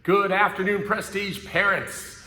Good afternoon, Prestige parents.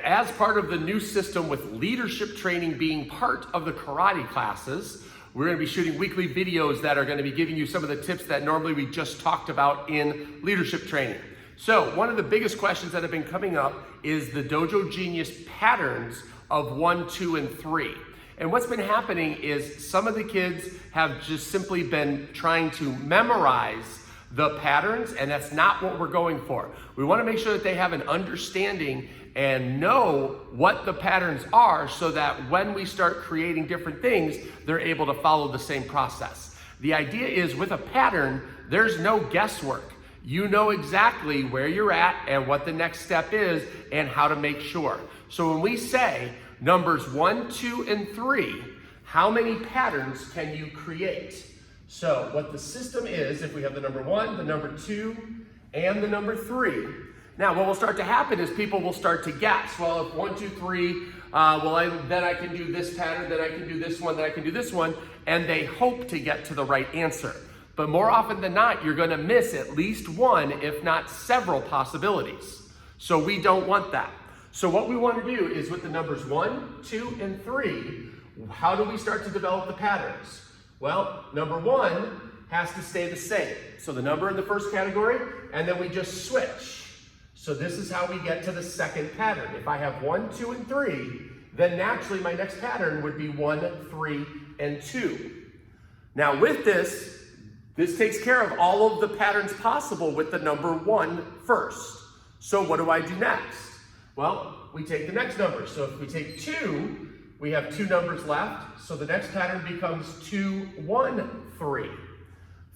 As part of the new system with leadership training being part of the karate classes, we're going to be shooting weekly videos that are going to be giving you some of the tips that normally we just talked about in leadership training. So one of the biggest questions that have been coming up is the Dojo Genius patterns of 1, 2, and 3. And what's been happening is some of the kids have just simply been trying to memorize the patterns, and that's not what we're going for. We want to make sure that they have an understanding and know what the patterns are so that when we start creating different things, they're able to follow the same process. The idea is with a pattern, there's no guesswork. You know exactly where you're at and what the next step is and how to make sure. So when we say numbers 1, 2, and 3, how many patterns can you create? So what the system is, if we have the number 1, the number 2, and the number 3, now what will start to happen is people will start to guess. Well, if 1, 2, 3, then I can do this pattern, then I can do this one, then I can do this one, and they hope to get to the right answer. But more often than not, you're gonna miss at least one, if not several possibilities. So we don't want that. So what we want to do is with the numbers 1, 2, and 3, how do we start to develop the patterns? Well, number 1 has to stay the same. So the number in the first category, and then we just switch. So this is how we get to the second pattern. If I have 1, 2, and 3, then naturally my next pattern would be 1, 3, and 2. Now with this takes care of all of the patterns possible with the number 1 first. So what do I do next? Well, we take the next number. So if we take 2, we have 2 numbers left. So the next pattern becomes 2, 1, 3.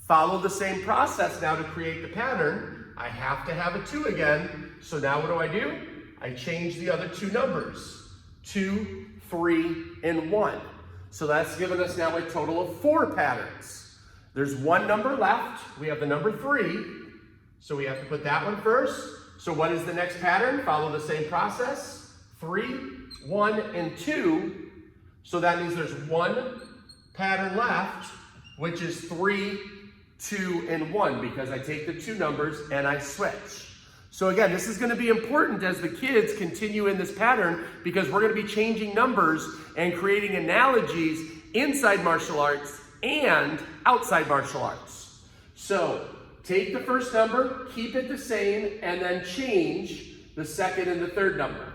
Follow the same process now to create the pattern. I have to have a 2 again. So now what do? I change the other 2 numbers. 2, 3, and 1. So that's given us now a total of 4 patterns. There's 1 number left. We have the number 3. So we have to put that one first. So what is the next pattern? Follow the same process. 3, 1, and 2. So that means there's 1 pattern left, which is 3, 2, and 1, because I take the 2 numbers and I switch. So again, this is going to be important as the kids continue in this pattern, because we're going to be changing numbers and creating analogies inside martial arts and outside martial arts. So take the first number, keep it the same, and then change the second and the third number.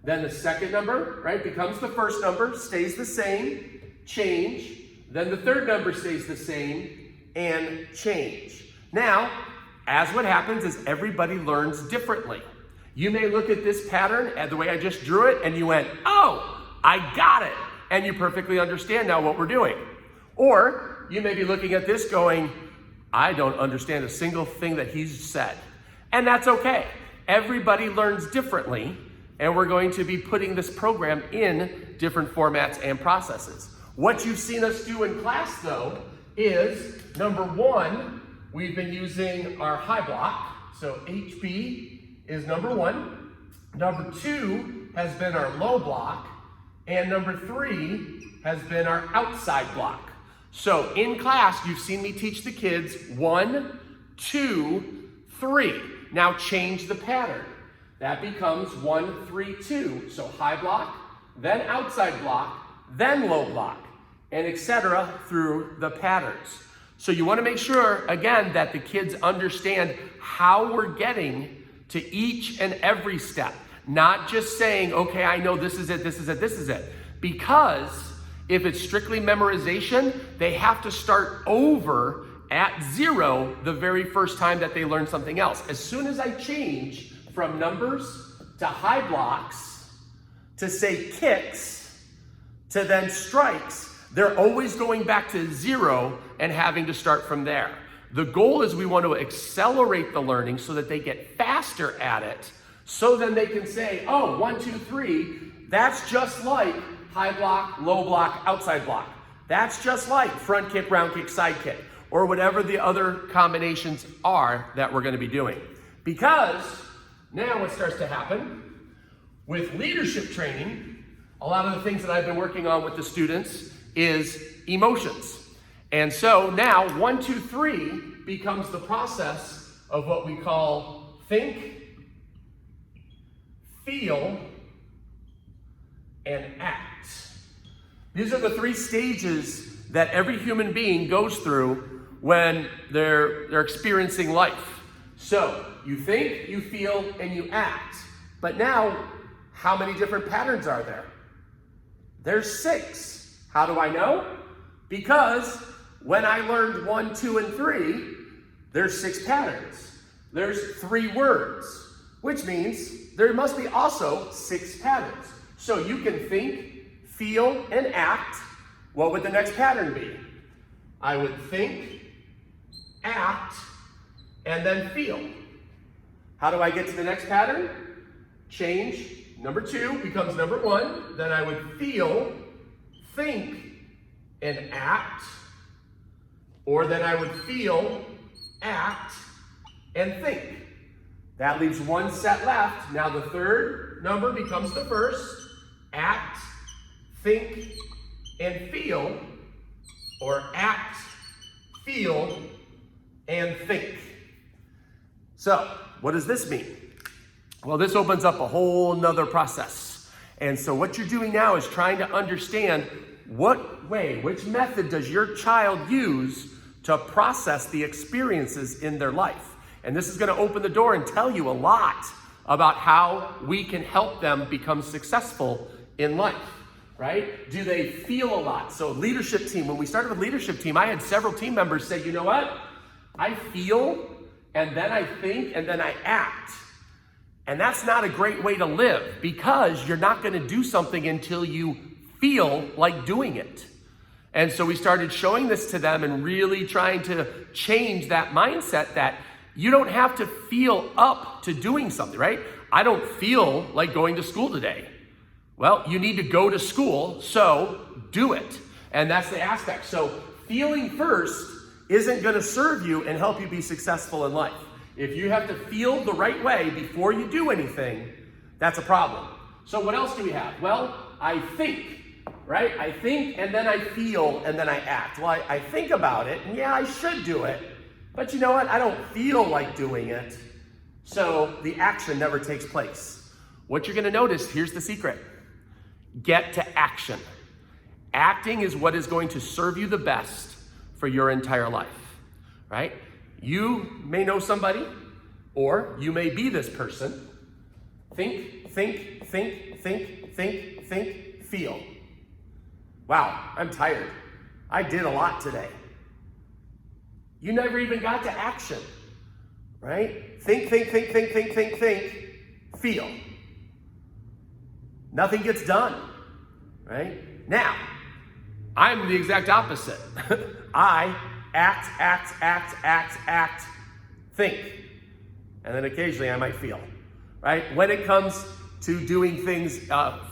Then the second number, right, becomes the first number, stays the same, change. Then the third number stays the same, and change. Now, as what happens is everybody learns differently. You may look at this pattern and the way I just drew it, and you went, oh, I got it. And you perfectly understand now what we're doing. Or you may be looking at this going, I don't understand a single thing that he's said. And that's okay. Everybody learns differently, and we're going to be putting this program in different formats and processes. What you've seen us do in class, though, is number 1, we've been using our high block. So HB is number 1. Number 2 has been our low block. And number 3 has been our outside block. So in class, you've seen me teach the kids 1, 2, 3. Now change the pattern. That becomes 1, 3, 2. So high block, then outside block, then low block, and etc. through the patterns. So you want to make sure, again, that the kids understand how we're getting to each and every step. Not just saying, okay, I know this is it, this is it, this is it. Because if it's strictly memorization, they have to start over at 0 the very first time that they learn something else. As soon as I change from numbers to high blocks to say kicks to then strikes, they're always going back to 0 and having to start from there. The goal is we want to accelerate the learning so that they get faster at it, so then they can say, oh, 1, 2, 3, that's just like high block, low block, outside block. That's just like front kick, round kick, side kick, or whatever the other combinations are that we're going to be doing. Because now what starts to happen with leadership training, a lot of the things that I've been working on with the students is emotions. And so now 1, 2, 3 becomes the process of what we call think, feel, and act. These are the three stages that every human being goes through when they're experiencing life. So you think, you feel, and you act. But now, how many different patterns are there? There's 6. How do I know? Because when I learned 1, 2, and 3, there's 6 patterns. There's 3 words, which means there must be also 6 patterns. So you can think, feel, and act. What would the next pattern be? I would think, act, and then feel. How do I get to the next pattern? Change. Number 2 becomes number 1. Then I would feel, think, and act. Or then I would feel, act, and think. That leaves 1 set left. Now the third number becomes the first. Act, think, and feel. Or act, feel, and think. So, what does this mean? Well, this opens up a whole nother process. And so what you're doing now is trying to understand which method does your child use to process the experiences in their life. And this is going to open the door and tell you a lot about how we can help them become successful in life, right? Do they feel a lot? So leadership team, when we started with leadership team, I had several team members say, you know what? I feel, and then I think, and then I act. And that's not a great way to live, because you're not going to do something until you feel like doing it. And so we started showing this to them and really trying to change that mindset that you don't have to feel up to doing something, right? I don't feel like going to school today. Well, you need to go to school, so do it. And that's the aspect. So feeling first isn't going to serve you and help you be successful in life. If you have to feel the right way before you do anything, that's a problem. So what else do we have? Well, I think, right? I think, and then I feel, and then I act. Well, I think about it, and yeah, I should do it. But you know what? I don't feel like doing it. So the action never takes place. What you're going to notice, here's the secret. Get to action. Acting is what is going to serve you the best for your entire life, right? You may know somebody, or you may be this person. Think, feel. Wow, I'm tired. I did a lot today. You never even got to action, right? Think, feel. Nothing gets done, right? Now, I'm the exact opposite. I act, think. And then occasionally I might feel, right? When it comes to doing things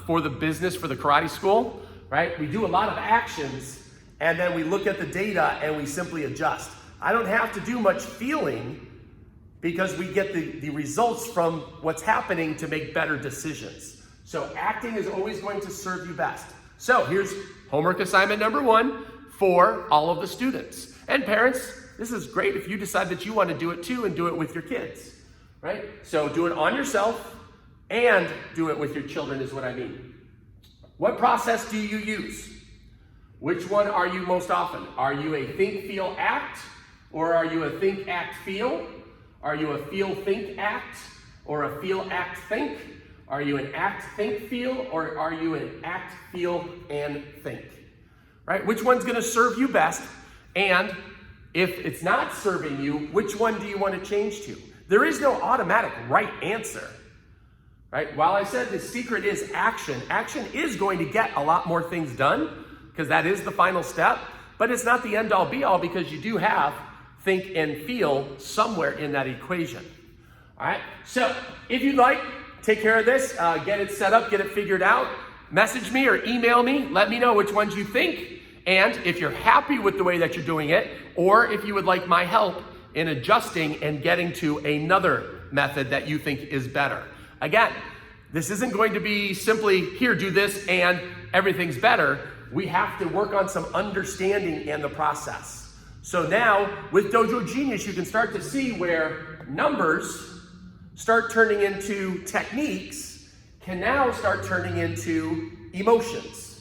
for the business, for the karate school, right? We do a lot of actions, and then we look at the data and we simply adjust. I don't have to do much feeling, because we get the results from what's happening to make better decisions. So acting is always going to serve you best. So here's homework assignment number 1 for all of the students. And parents, this is great if you decide that you want to do it too and do it with your kids, right? So do it on yourself and do it with your children is what I mean. What process do you use? Which one are you most often? Are you a think, feel, act? Or are you a think, act, feel? Are you a feel, think, act? Or a feel, act, think? Are you an act, think, feel? Or are you an act, feel, and think? Right? Which one's going to serve you best? And if it's not serving you, which one do you want to change to? There is no automatic right answer. Right? While I said the secret is action, action is going to get a lot more things done, because that is the final step, but it's not the end all be all, because you do have think and feel somewhere in that equation. All right? So if you'd like, take care of this, get it set up, get it figured out, message me or email me, let me know which ones you think, and if you're happy with the way that you're doing it, or if you would like my help in adjusting and getting to another method that you think is better. Again, this isn't going to be simply, here, do this, and everything's better. We have to work on some understanding and the process. So now, with Dojo Genius, you can start to see where numbers start turning into techniques, can now start turning into emotions.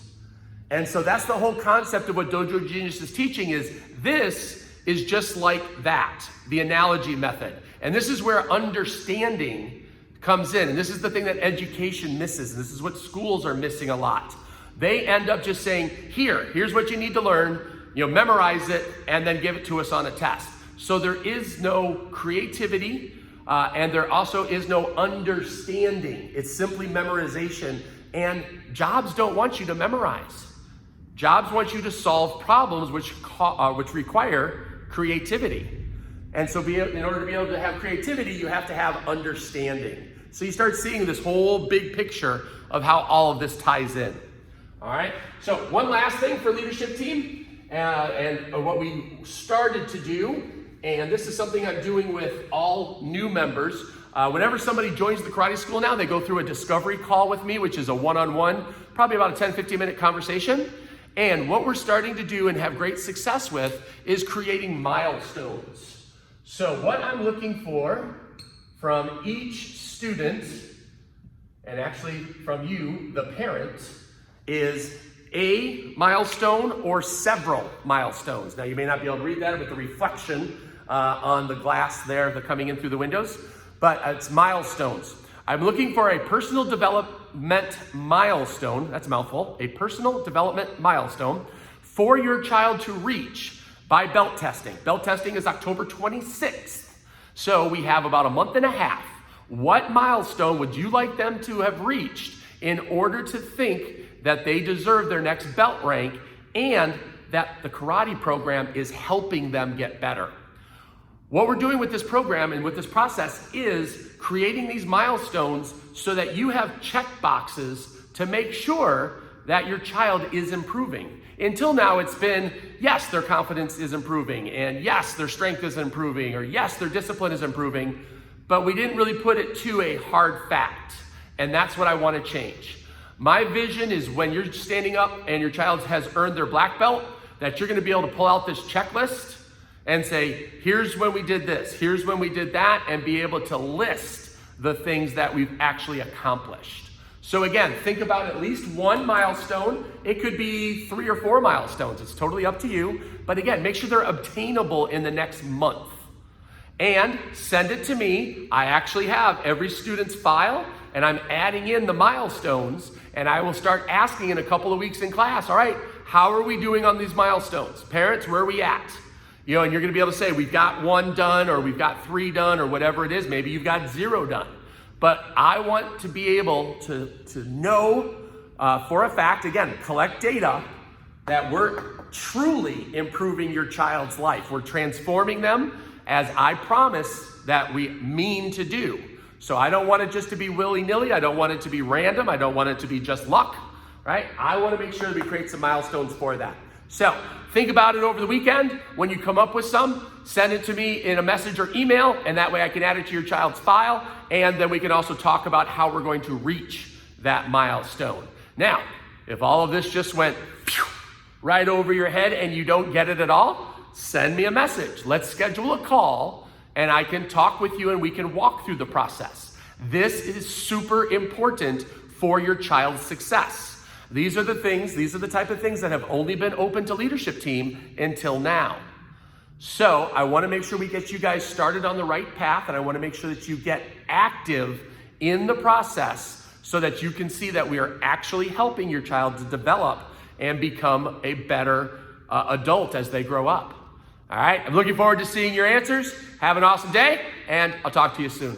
And so that's the whole concept of what Dojo Genius is teaching is this is just like that, the analogy method. And this is where understanding comes in. And this is the thing that education misses. And this is what schools are missing a lot. They end up just saying, here's what you need to learn, memorize it, and then give it to us on a test. So there is no creativity, and there also is no understanding. It's simply memorization. And jobs don't want you to memorize. Jobs want you to solve problems which require creativity. And so in order to be able to have creativity, you have to have understanding. So you start seeing this whole big picture of how all of this ties in. All right, so one last thing for leadership team, and what we started to do, and this is something I'm doing with all new members. Whenever somebody joins the karate school now, they go through a discovery call with me, which is a one-on-one, probably about a 10-15 minute conversation. And what we're starting to do and have great success with is creating milestones. So what I'm looking for from each student, and actually from you, the parent, is a milestone or several milestones. Now you may not be able to read that with the reflection on the glass there, coming in through the windows, but it's milestones. I'm looking for a personal development milestone, that's a mouthful, a personal development milestone for your child to reach by belt testing. Belt testing is October 26th, so we have about a month and a half. What milestone would you like them to have reached in order to think that they deserve their next belt rank and that the karate program is helping them get better? What we're doing with this program and with this process is creating these milestones so that you have check boxes to make sure that your child is improving. Until now, it's been, yes, their confidence is improving, and yes, their strength is improving, or yes, their discipline is improving, but we didn't really put it to a hard fact. And that's what I want to change. My vision is when you're standing up and your child has earned their black belt, that you're going to be able to pull out this checklist and say, here's when we did this, here's when we did that, and be able to list the things that we've actually accomplished. So again, think about at least one milestone. It could be 3 or 4 milestones. It's totally up to you. But again, make sure they're obtainable in the next month. And send it to me. I actually have every student's file, and I'm adding in the milestones, and I will start asking in a couple of weeks in class, all right, how are we doing on these milestones? Parents, where are we at? And you're gonna be able to say, we've got 1 done, or we've got 3 done, or whatever it is. Maybe you've got 0 done. But I want to be able to know for a fact, again, collect data, that we're truly improving your child's life. We're transforming them as I promise that we mean to do. So I don't want it just to be willy-nilly. I don't want it to be random. I don't want it to be just luck, right? I want to make sure that we create some milestones for that. So think about it over the weekend. When you come up with some, send it to me in a message or email, and that way I can add it to your child's file, and then we can also talk about how we're going to reach that milestone. Now, if all of this just went right over your head and you don't get it at all, send me a message. Let's schedule a call, and I can talk with you and we can walk through the process. This is super important for your child's success. These are the type of things that have only been open to leadership team until now. So I want to make sure we get you guys started on the right path, and I want to make sure that you get active in the process so that you can see that we are actually helping your child to develop and become a better adult as they grow up. All right, I'm looking forward to seeing your answers. Have an awesome day, and I'll talk to you soon.